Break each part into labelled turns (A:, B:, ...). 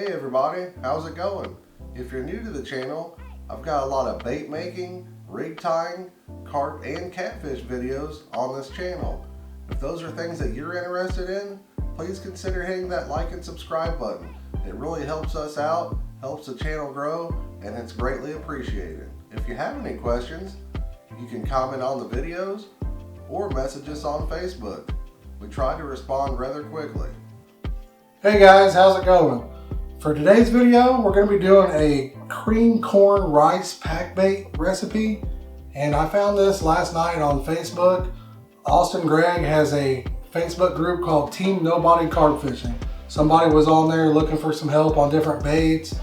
A: Hey everybody, how's it going? If you're new to the channel, I've got a lot of bait making, rig tying, carp and catfish videos on this channel. If those are things that you're interested in, please consider hitting that like and subscribe button. It really helps us out, helps the channel grow, and it's greatly appreciated. If you have any questions, you can comment on the videos or message us on Facebook. We try to respond rather quickly.
B: Hey guys, how's it going? For today's video, we're going to be doing a cream corn rice pack bait recipe. And I found this last night on Facebook. Austin Gregg has a Facebook group called Team Nobody Carp Fishing. Somebody was on there looking for some help on different baits,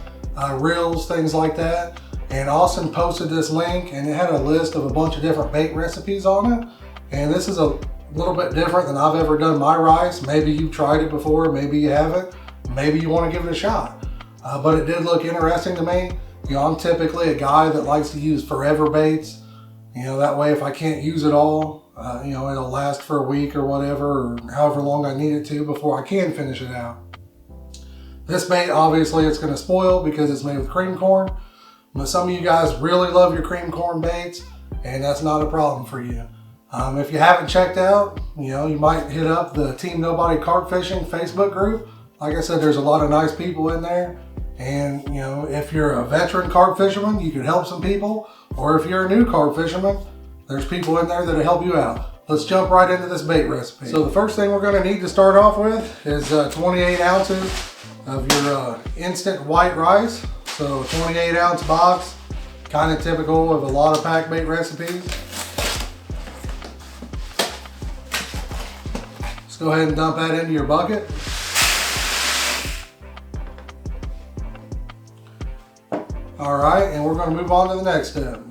B: reels, things like that. And Austin posted this link and it had a list of a bunch of different bait recipes on it. And this is a little bit different than I've ever done my rice. Maybe you've tried it before, maybe you haven't. Maybe you want to give it a shot. But it did look interesting to me. You know, I'm typically a guy that likes to use forever baits. You know, that way if I can't use it all, you know, it'll last for a week or whatever, or however long I need it to before I can finish it out. This bait, obviously, it's going to spoil because it's made with cream corn. But some of you guys really love your cream corn baits, and that's not a problem for you. If you haven't checked out, you know, you might hit up the Team Nobody Carp Fishing Facebook group. Like I said, there's a lot of nice people in there. And, you know, if you're a veteran carp fisherman, you can help some people. Or if you're a new carp fisherman, there's people in there that'll help you out. Let's jump right into this bait recipe. So the first thing we're going to need to start off with is 28 ounces of your instant white rice. So 28 ounce box, kind of typical of a lot of pack bait recipes. Go ahead and dump that into your bucket. All right, and we're going to move on to the next step.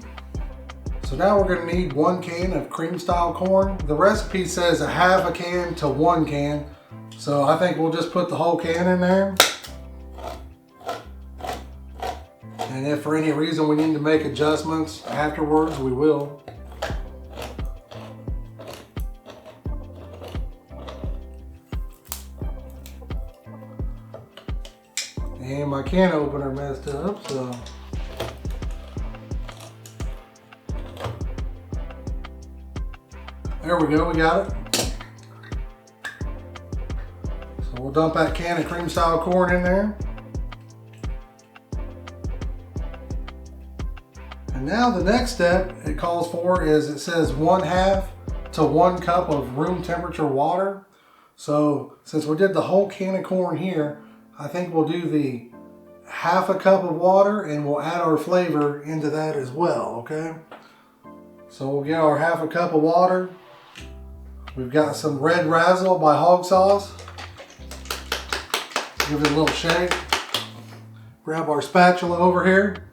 B: So now we're going to need 1 can of cream style corn. The recipe says a half a can to 1 can. So I think we'll just put the whole can in there. And if for any reason we need to make adjustments afterwards, we will. And my can opener messed up, so. There we go, we got it. So we'll dump that can of cream style corn in there. And now the next step it calls for is, it says 1/2 to 1 cup of room temperature water. So since we did the whole can of corn here, I think we'll do the half a cup of water and we'll add our flavor into that as well, okay? So we'll get our half a cup of water. We've got some Red Razzle by Hawg sauce. Give it a little shake. Grab our spatula over here.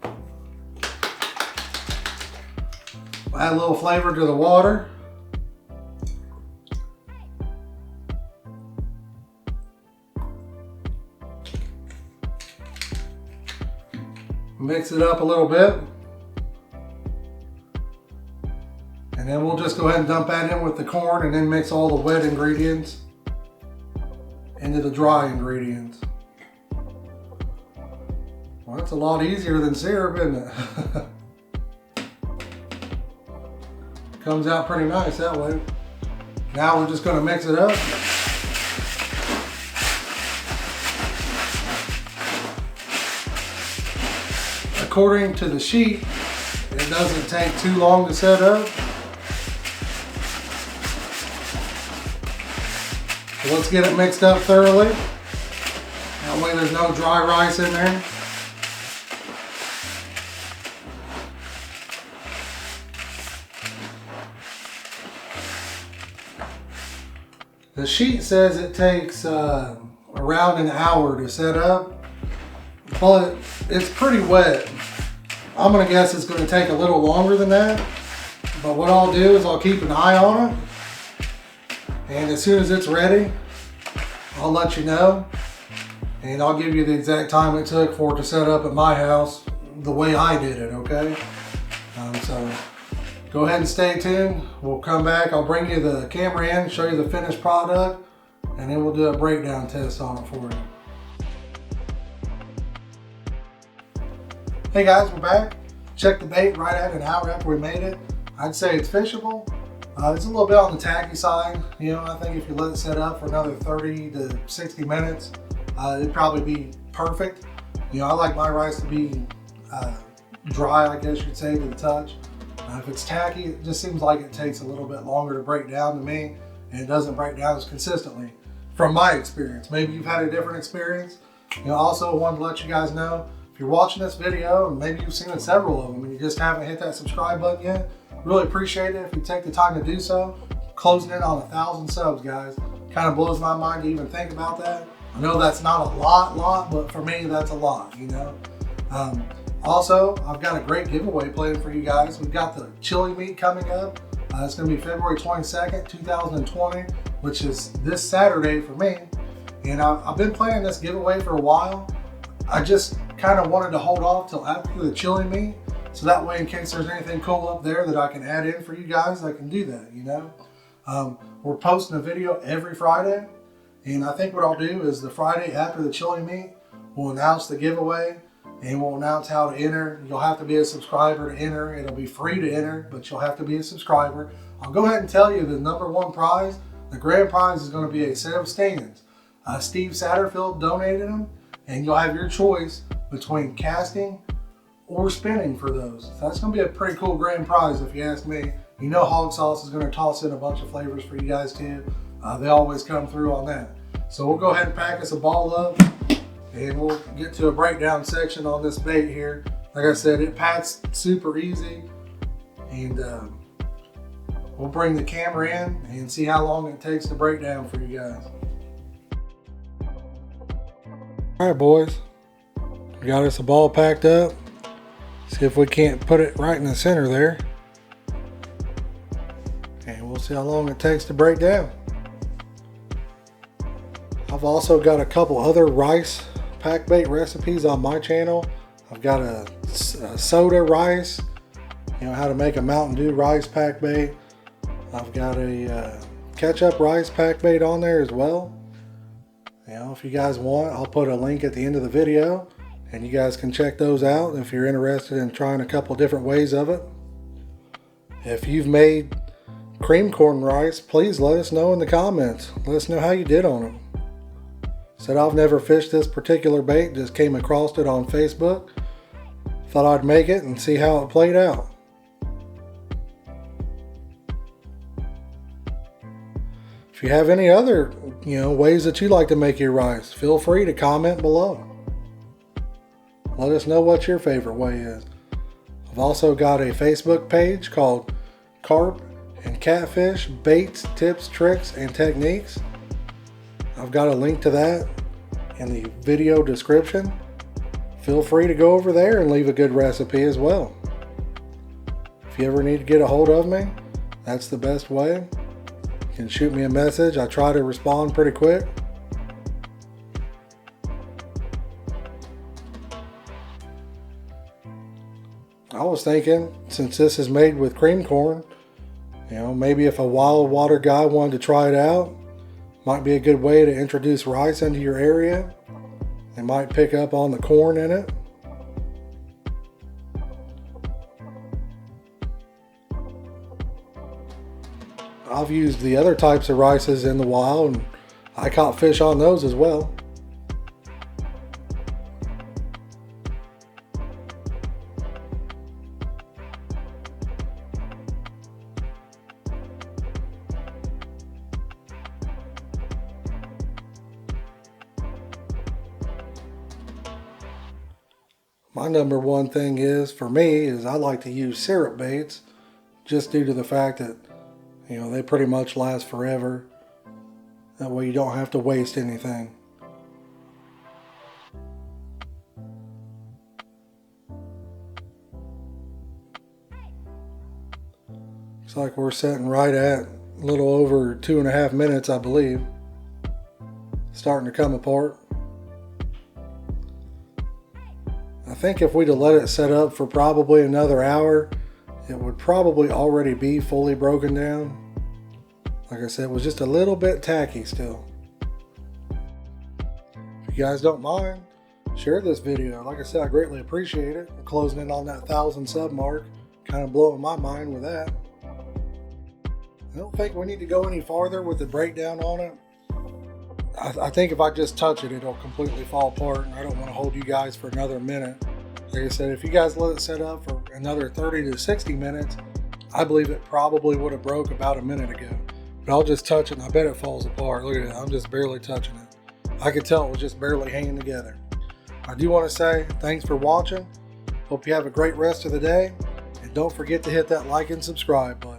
B: Add a little flavor to the water. Mix it up a little bit. And then we'll just go ahead and dump that in with the corn and then mix all the wet ingredients into the dry ingredients. Well, that's a lot easier than syrup, isn't it? Comes out pretty nice that way. Now we're just going to mix it up. According to the sheet, it doesn't take too long to set up. So let's get it mixed up thoroughly. That way there's no dry rice in there. The sheet says it takes around an hour to set up, but it's pretty wet. I'm gonna guess it's gonna take a little longer than that, but what I'll do is I'll keep an eye on it, and as soon as it's ready, I'll let you know, and I'll give you the exact time it took for it to set up at my house the way I did it, okay? So go ahead and stay tuned. We'll come back, I'll bring you the camera in, show you the finished product, and then we'll do a breakdown test on it for you. Hey guys, we're back. Check the bait right at an hour after we made it. I'd say it's fishable. It's a little bit on the tacky side. You know, I think if you let it set up for another 30 to 60 minutes, it'd probably be perfect. You know, I like my rice to be dry, I guess you'd say, to the touch. If it's tacky, it just seems like it takes a little bit longer to break down to me, and it doesn't break down as consistently from my experience. Maybe you've had a different experience. You know, also wanted to let you guys know, if you're watching this video and maybe you've seen several of them and you just haven't hit that subscribe button yet, really appreciate it if you take the time to do so. Closing in on 1,000 subs, guys. Kind of blows my mind to even think about that. I know that's not a lot, but for me, that's a lot, you know. Also, I've got a great giveaway planned for you guys. We've got the chili meat coming up. It's going to be February 22nd, 2020, which is this Saturday for me. And I've been planning this giveaway for a while. I just kind of wanted to hold off till after the chili meat, so that way in case there's anything cool up there that I can add in for you guys, I can do that, you know. We're posting a video every Friday, and I think what I'll do is the Friday after the chili meat, we'll announce the giveaway and we'll announce how to enter. You'll have to be a subscriber to enter. It'll be free to enter, but you'll have to be a subscriber. I'll go ahead and tell you the #1 prize, the grand prize, is going to be a set of stands. Steve Satterfield donated them, and you'll have your choice between casting or spinning for those. So that's going to be a pretty cool grand prize if you ask me. You know Hawg Sauce is going to toss in a bunch of flavors for you guys too. They always come through on that. So we'll go ahead and pack us a ball up, and we'll get to a breakdown section on this bait here. Like I said, it packs super easy, and we'll bring the camera in and see how long it takes to break down for you guys. All right, boys, we got us a ball packed up. See if we can't put it right in the center there, and we'll see how long it takes to break down. I've also got a couple other rice pack bait recipes on my channel. I've got a soda rice, you know, how to make a Mountain Dew rice pack bait. I've got a ketchup rice pack bait on there as well. You know, if you guys want, I'll put a link at the end of the video and you guys can check those out if you're interested in trying a couple different ways of it. If you've made cream corn rice, please let us know in the comments. Let us know how you did on it. Said I've never fished this particular bait, just came across it on Facebook. Thought I'd make it and see how it played out. If you have any other, you know, ways that you like to make your rice, feel free to comment below. Let us know what your favorite way is. I've also got a Facebook page called Carp and Catfish Baits, Tips, Tricks, and Techniques. I've got a link to that in the video description. Feel free to go over there and leave a good recipe as well. If you ever need to get a hold of me, that's the best way. You can shoot me a message. I try to respond pretty quick. I was thinking, since this is made with cream corn, you know, maybe if a wild water guy wanted to try it out, might be a good way to introduce rice into your area. They might pick up on the corn in it. I've used the other types of rices in the wild, and I caught fish on those as well. My #1 thing is, for me, is I like to use syrup baits, just due to the fact that, you know, they pretty much last forever. That way you don't have to waste anything. Looks like we're sitting right at a little over 2.5 minutes, I believe. Starting to come apart. I think if we'd have let it set up for probably another hour, it would probably already be fully broken down. Like I said, it was just a little bit tacky still. If you guys don't mind, share this video. Like I said, I greatly appreciate it. We're closing in on that 1,000 sub mark. Kind of blowing my mind with that. I don't think we need to go any farther with the breakdown on it. I think if I just touch it, it'll completely fall apart, and I don't want to hold you guys for another minute. Like I said, if you guys let it set up for another 30 to 60 minutes, I believe it probably would have broke about a minute ago. But I'll just touch it, and I bet it falls apart. Look at it, I'm just barely touching it. I could tell it was just barely hanging together. I do want to say thanks for watching. Hope you have a great rest of the day, and don't forget to hit that like and subscribe button.